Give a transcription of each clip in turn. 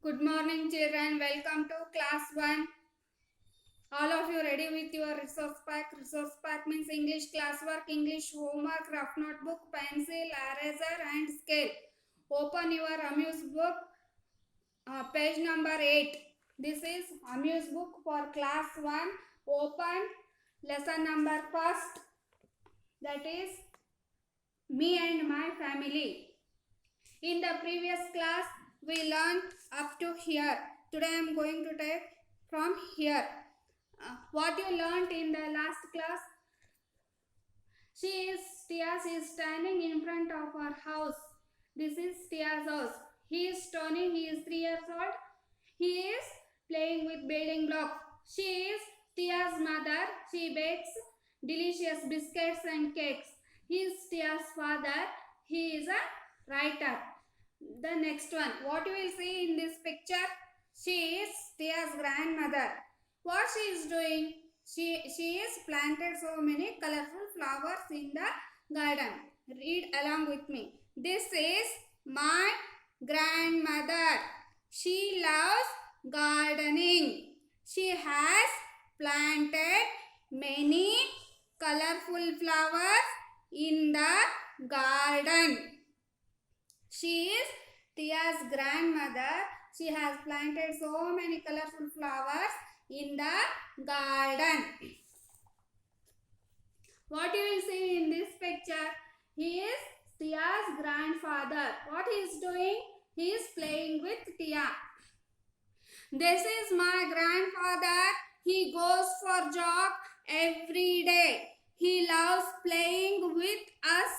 Good morning, children. Welcome to class 1. All of you ready with your resource pack? Resource pack means English classwork, English homework, rough notebook, pencil, eraser, and scale. Open your Amuse book, page number 8. This is Amuse book for class 1. Open lesson number first. That is Me and My Family. In the previous class, we learned up to here. Today I am going to take from here. What you learned in the last class? Tia is standing in front of our house. This is Tia's house. He is Tony. He is 3 years old. He is playing with building blocks. She is Tia's mother. She bakes delicious biscuits and cakes. He is Tia's father. He is a writer. The next one, what you will see in this picture? She is Tia's grandmother. What she is doing? She is planted so many colorful flowers in the garden. Read along with me. This is my grandmother. She loves gardening. She has planted many colorful flowers in the garden. She is Tia's grandmother. She has planted so many colorful flowers in the garden. What you will see in this picture? He is Tia's grandfather. What he is doing? He is playing with Tia. This is my grandfather. He goes for jog every day. He loves playing with us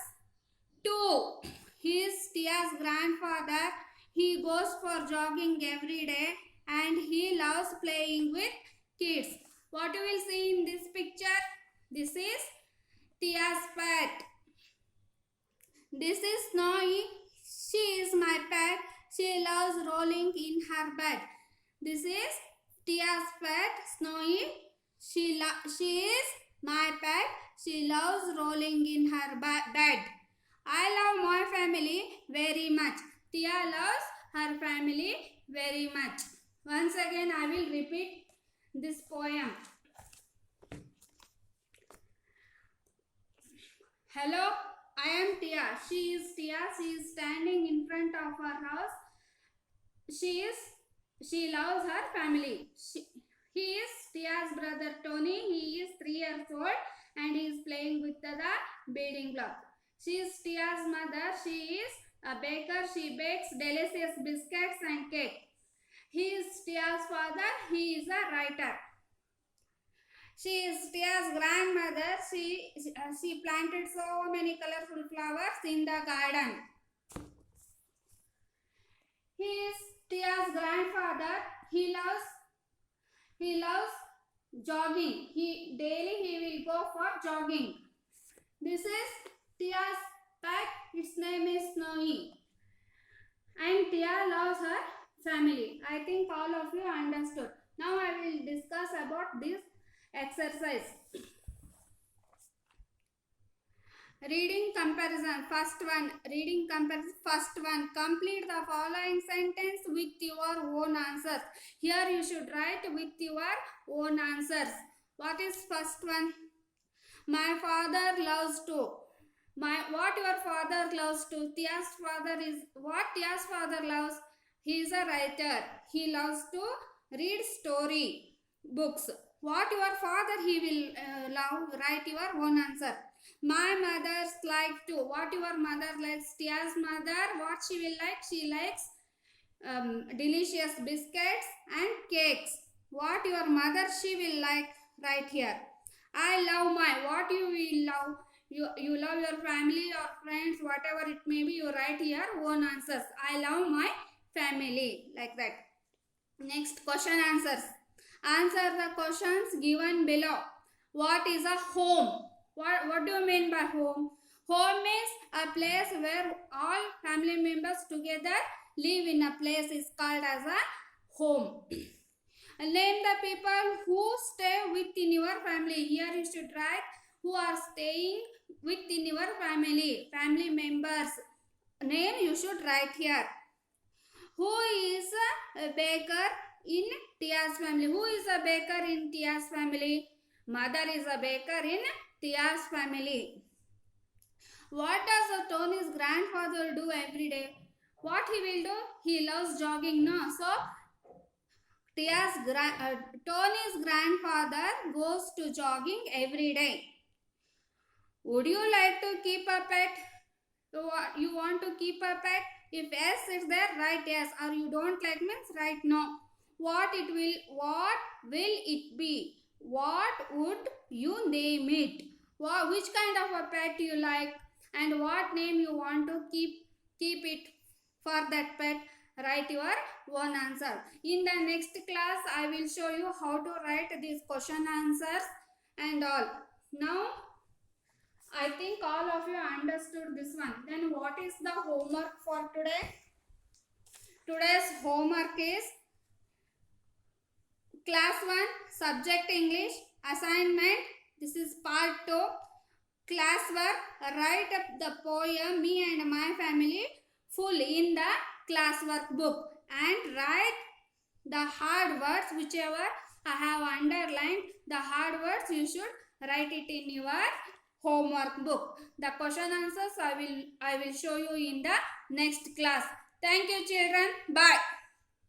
too. He is Tia's grandfather. He goes for jogging every day and he loves playing with kids. What you will see in this picture? This is Tia's pet. This is Snowy. She is my pet. She loves rolling in her bed. This is Tia's pet, Snowy. She is my pet. She loves rolling in her bed. I love my family very much. Tia loves her family very much. Once again, I will repeat this poem. Hello, I am Tia. She is Tia. She is standing in front of her house. She loves her family. He is Tia's brother Tony. He is 3 years old and he is playing with the building block. She is Tia's mother. She is a baker. She bakes delicious biscuits and cake. He is Tia's father. He is a writer. She is Tia's grandmother. She planted so many colorful flowers in the garden. He is Tia's grandfather. He loves jogging. He will go for jogging. This is Tia's pet. Its name is Snowy. And Tia loves her family. I think all of you understood. Now I will discuss about this exercise. Reading comparison. First one. Reading comparison. First one. Complete the following sentence with your own answers. Here you should write with your own answers. What is first one? My father loves to. What your father loves to. Tia's father is what Tia's father loves. He is a writer. He loves to read story books. What your father he will love. Write your own answer. My mother's like to. What your mother likes. Tia's mother what she will like. She likes delicious biscuits and cakes. What your mother she will like. Right here. I love my. What you will love. You love your family or friends, whatever it may be, you write here own answers. I love my family, like that. Next, question answers. Answer the questions given below. What is a home? What do you mean by home? Home is a place where all family members together live in a place is called as a home. Name the people who stay within your family. Here you should write who are staying within your family members name you should write here. Who is baker in Tia's family? Who is a baker in Tia's family? Mother is a baker in Tia's family. What does Tony's grandfather do every day? What he will do? He loves jogging, no? So Tony's grandfather goes to jogging every day. Would you like to keep a pet? You want to keep a pet? If yes, it's there, write yes. Or you don't like means write no. What will it be? What would you name it? Which kind of a pet you like? And what name you want to keep it for that pet? Write your own answer. In the next class, I will show you how to write these question answers and all. Now, I think all of you understood this one. Then what is the homework for today? Today's homework is class 1 subject English assignment. This is part 2. Class work, write up the poem Me and My Family full in the classwork book and write the hard words whichever I have underlined. The hard words you should write it in your homework book. The question answers I will show you in the next class. Thank you children. Bye.